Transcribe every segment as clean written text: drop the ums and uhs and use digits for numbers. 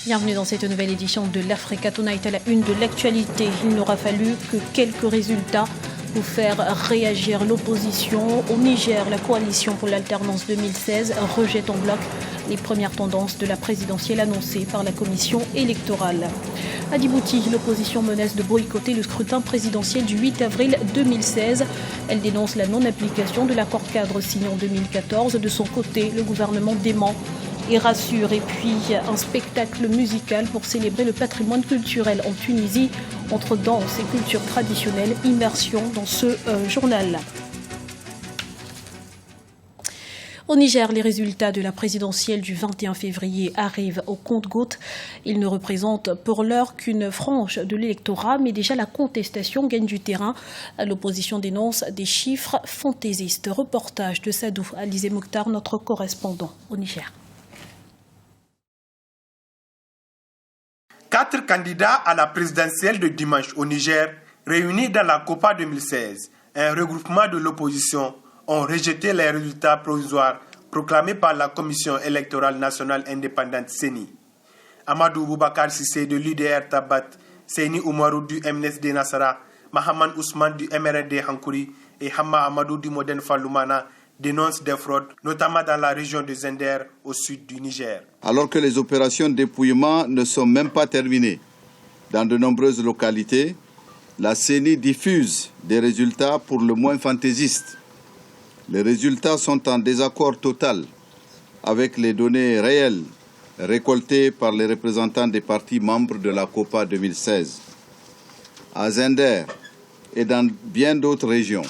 Bienvenue dans cette nouvelle édition de l'Africa Tonight à la une de l'actualité. Il n'aura fallu que quelques résultats pour faire réagir l'opposition. Au Niger, la coalition pour l'alternance 2016 rejette en bloc les premières tendances de la présidentielle annoncée par la commission électorale. À Djibouti, l'opposition menace de boycotter le scrutin présidentiel du 8 avril 2016. Elle dénonce la non-application de l'accord cadre signé en 2014. De son côté, le gouvernement dément et rassure. Et puis un spectacle musical pour célébrer le patrimoine culturel en Tunisie entre danse et culture traditionnelle. Immersion dans ce journal. Au Niger, les résultats de la présidentielle du 21 février arrivent au compte-gouttes. Ils ne représentent pour l'heure qu'une frange de l'électorat, mais déjà la contestation gagne du terrain. L'opposition dénonce des chiffres fantaisistes. Reportage de Sadou Alizé Mokhtar, notre correspondant au Niger. 4 candidats à la présidentielle de dimanche au Niger, réunis dans la COPA 2016, un regroupement de l'opposition, ont rejeté les résultats provisoires proclamés par la Commission électorale nationale indépendante CENI. Amadou Boubacar Sissé de l'UDR Tabat, Seyni Oumarou du MNSD Nassara, Mahaman Ousmane du MRND Hankouri et Hamma Amadou du Modène Falloumana dénoncent des fraudes, notamment dans la région de Zender, au sud du Niger. Alors que les opérations de dépouillement ne sont même pas terminées, dans de nombreuses localités, la CENI diffuse des résultats pour le moins fantaisistes. Les résultats sont en désaccord total avec les données réelles récoltées par les représentants des partis membres de la COPA 2016. À Zender et dans bien d'autres régions,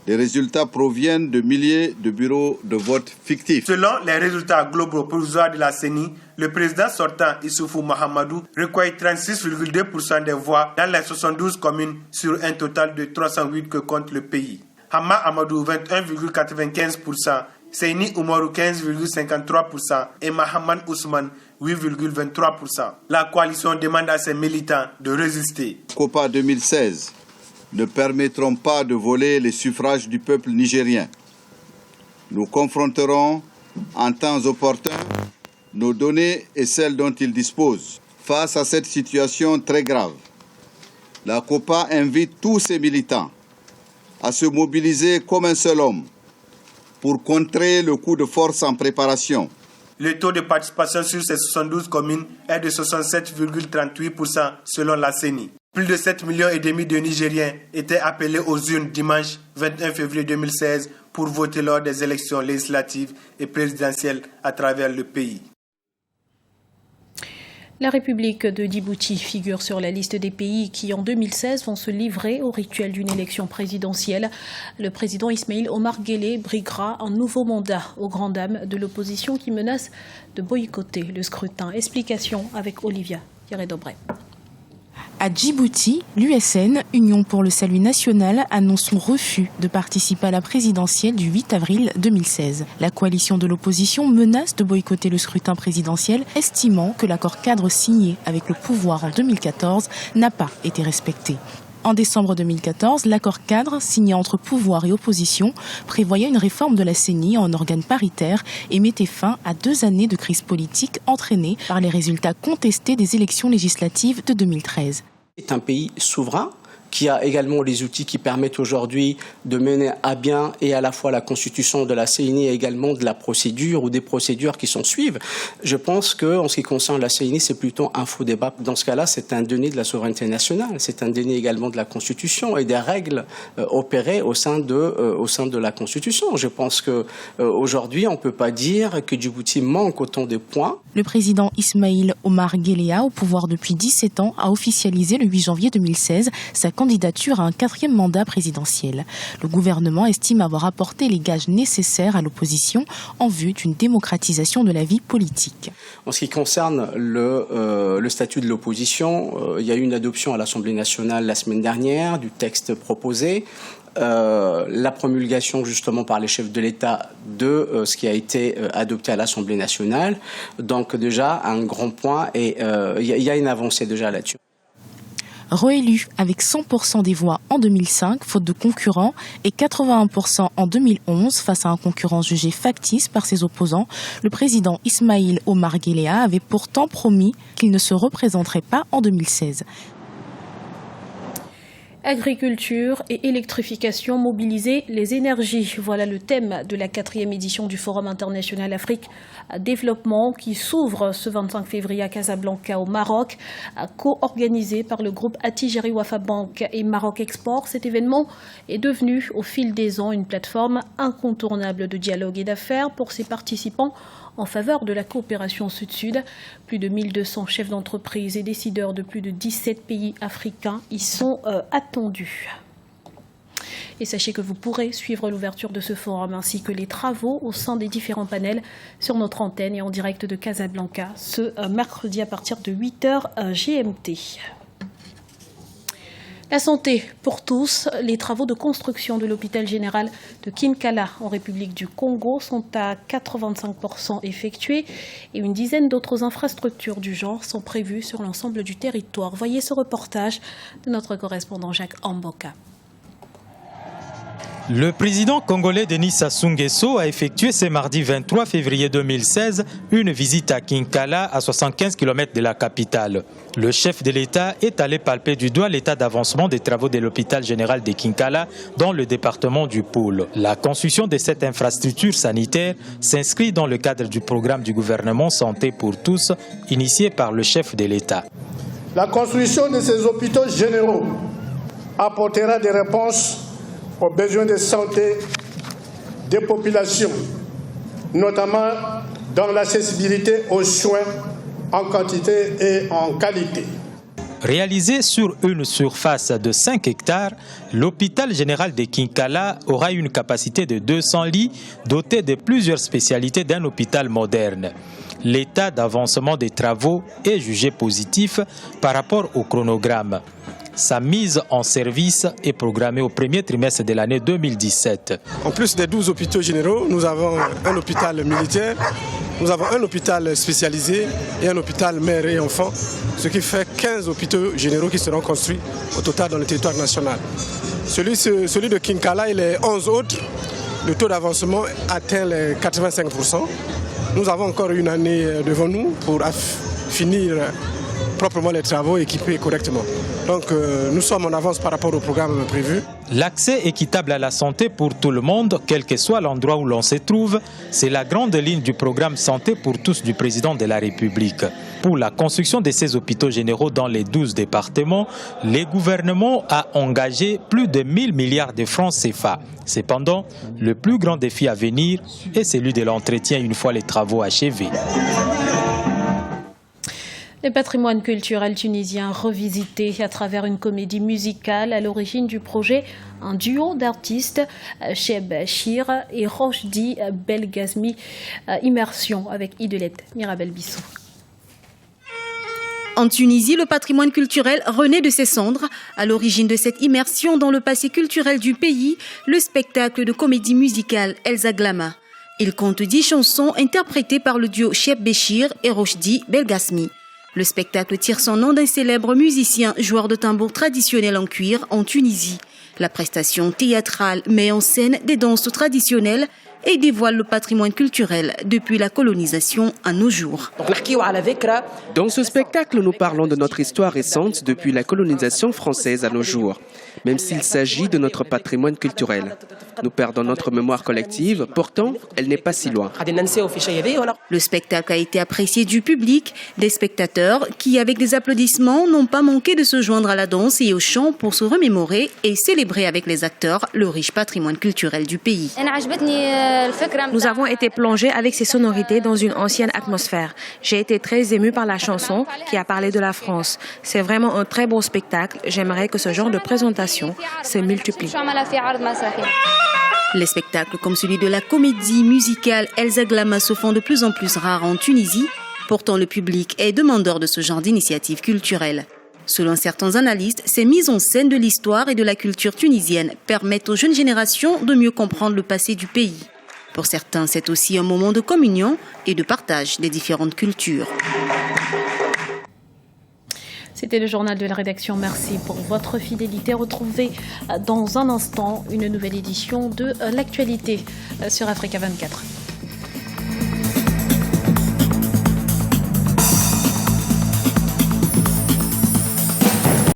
les résultats proviennent de milliers de bureaux de vote fictifs. Selon les résultats globaux provisoires de la CENI, le président sortant Issoufou Mahamadou recueille 36,2% des voix dans les 72 communes sur un total de 308 que compte le pays. Hamma Amadou 21,95%, Seyni Oumarou 15,53% et Mahaman Ousmane 8,23%. La coalition demande à ses militants de résister. COPA 2016 ne permettront pas de voler les suffrages du peuple nigérien. Nous confronterons en temps opportun nos données et celles dont ils disposent. Face à cette situation très grave, la COPA invite tous ses militants à se mobiliser comme un seul homme pour contrer le coup de force en préparation. Le taux de participation sur ces 72 communes est de 67,38% selon la CENI. Plus de 7,5 millions de Nigériens étaient appelés aux urnes dimanche 21 février 2016 pour voter lors des élections législatives et présidentielles à travers le pays. La République de Djibouti figure sur la liste des pays qui, en 2016, vont se livrer au rituel d'une élection présidentielle. Le président Ismaïl Omar Guelleh briguera un nouveau mandat aux grandes dames de l'opposition qui menace de boycotter le scrutin. Explication avec Olivia Thierry-Dobré. À Djibouti, l'USN, Union pour le salut national, annonce son refus de participer à la présidentielle du 8 avril 2016. La coalition de l'opposition menace de boycotter le scrutin présidentiel, estimant que l'accord cadre signé avec le pouvoir en 2014 n'a pas été respecté. En décembre 2014, l'accord cadre signé entre pouvoir et opposition prévoyait une réforme de la CENI en organe paritaire et mettait fin à 2 années de crise politique entraînées par les résultats contestés des élections législatives de 2013. C'est un pays souverain qui a également les outils qui permettent aujourd'hui de mener à bien et à la fois la constitution de la CENI et également de la procédure ou des procédures qui s'en suivent. Je pense qu'en ce qui concerne la CENI, c'est plutôt un faux débat. Dans ce cas-là, c'est un déni de la souveraineté nationale, c'est un déni également de la Constitution et des règles opérées au sein de la Constitution. Je pense qu'aujourd'hui, on ne peut pas dire que Djibouti manque autant de points. Le président Ismaïl Omar Guelleh, au pouvoir depuis 17 ans, a officialisé le 8 janvier 2016 sa candidature à un 4e mandat présidentiel. Le gouvernement estime avoir apporté les gages nécessaires à l'opposition en vue d'une démocratisation de la vie politique. En ce qui concerne le statut de l'opposition, il y a eu une adoption à l'Assemblée nationale la semaine dernière du texte proposé. La promulgation justement par les chefs de l'État de ce qui a été adopté à l'Assemblée nationale. Donc déjà un grand point et il y a une avancée déjà là-dessus. Réélu avec 100% des voix en 2005, faute de concurrents, et 81% en 2011, face à un concurrent jugé factice par ses opposants, le président Ismaïl Omar Guelleh avait pourtant promis qu'il ne se représenterait pas en 2016. Agriculture et électrification, mobiliser les énergies. Voilà le thème de la 4e édition du Forum international Afrique Développement qui s'ouvre ce 25 février à Casablanca au Maroc, co-organisé par le groupe Attijari Wafa Bank et Maroc Export. Cet événement est devenu au fil des ans une plateforme incontournable de dialogue et d'affaires pour ses participants en faveur de la coopération sud-sud. Plus de 1200 chefs d'entreprise et décideurs de plus de 17 pays africains y sont attendus. Et sachez que vous pourrez suivre l'ouverture de ce forum ainsi que les travaux au sein des différents panels sur notre antenne et en direct de Casablanca ce mercredi à partir de 8h GMT. La santé pour tous. Les travaux de construction de l'hôpital général de Kinkala en République du Congo sont à 85% effectués et une dizaine d'autres infrastructures du genre sont prévues sur l'ensemble du territoire. Voyez ce reportage de notre correspondant Jacques Amboka. Le président congolais Denis Sassou Nguesso a effectué ce mardi 23 février 2016 une visite à Kinkala, à 75 km de la capitale. Le chef de l'État est allé palper du doigt l'état d'avancement des travaux de l'hôpital général de Kinkala dans le département du Poul. La construction de cette infrastructure sanitaire s'inscrit dans le cadre du programme du gouvernement Santé pour tous, initié par le chef de l'État. La construction de ces hôpitaux généraux apportera des réponses aux besoins de santé des populations, notamment dans l'accessibilité aux soins en quantité et en qualité. Réalisé sur une surface de 5 hectares, l'hôpital général de Kinkala aura une capacité de 200 lits doté de plusieurs spécialités d'un hôpital moderne. L'état d'avancement des travaux est jugé positif par rapport au chronogramme. Sa mise en service est programmée au premier trimestre de l'année 2017. En plus des 12 hôpitaux généraux, nous avons un hôpital militaire, nous avons un hôpital spécialisé et un hôpital mère et enfants, ce qui fait 15 hôpitaux généraux qui seront construits au total dans le territoire national. Celui de Kinkala et les 11 autres, le taux d'avancement atteint les 85%. Nous avons encore une année devant nous pour finir proprement les travaux équipés correctement. Donc nous sommes en avance par rapport au programme prévu. L'accès équitable à la santé pour tout le monde, quel que soit l'endroit où l'on se trouve, c'est la grande ligne du programme Santé pour tous du président de la République. Pour la construction de ces hôpitaux généraux dans les 12 départements, le gouvernement a engagé plus de 1000 milliards de francs CFA. Cependant, le plus grand défi à venir est celui de l'entretien une fois les travaux achevés. Le patrimoine culturel tunisien revisité à travers une comédie musicale à l'origine du projet, un duo d'artistes, Cheb Bachir et Rochdi Belgazmi, immersion avec Idelette Mirabel Bissou. En Tunisie, le patrimoine culturel renaît de ses cendres. À l'origine de cette immersion dans le passé culturel du pays, le spectacle de comédie musicale Elsa Glama. Il compte 10 chansons interprétées par le duo Cheb Bachir et Rochdi Belgazmi. Le spectacle tire son nom d'un célèbre musicien, joueur de tambour traditionnel en cuir en Tunisie. La prestation théâtrale met en scène des danses traditionnelles et dévoile le patrimoine culturel depuis la colonisation à nos jours. Dans ce spectacle, nous parlons de notre histoire récente depuis la colonisation française à nos jours, même s'il s'agit de notre patrimoine culturel. Nous perdons notre mémoire collective, pourtant, elle n'est pas si loin. Le spectacle a été apprécié du public, des spectateurs qui, avec des applaudissements, n'ont pas manqué de se joindre à la danse et au chant pour se remémorer et célébrer avec les acteurs le riche patrimoine culturel du pays. Nous avons été plongés avec ces sonorités dans une ancienne atmosphère. J'ai été très émue par la chanson qui a parlé de la France. C'est vraiment un très beau spectacle. J'aimerais que ce genre de présentation se multiplie. Les spectacles comme celui de la comédie musicale Elsa Glama se font de plus en plus rares en Tunisie. Pourtant, le public est demandeur de ce genre d'initiative culturelle. Selon certains analystes, ces mises en scène de l'histoire et de la culture tunisienne permettent aux jeunes générations de mieux comprendre le passé du pays. Pour certains, c'est aussi un moment de communion et de partage des différentes cultures. C'était le journal de la rédaction. Merci pour votre fidélité. Retrouvez dans un instant une nouvelle édition de l'actualité sur Africa 24.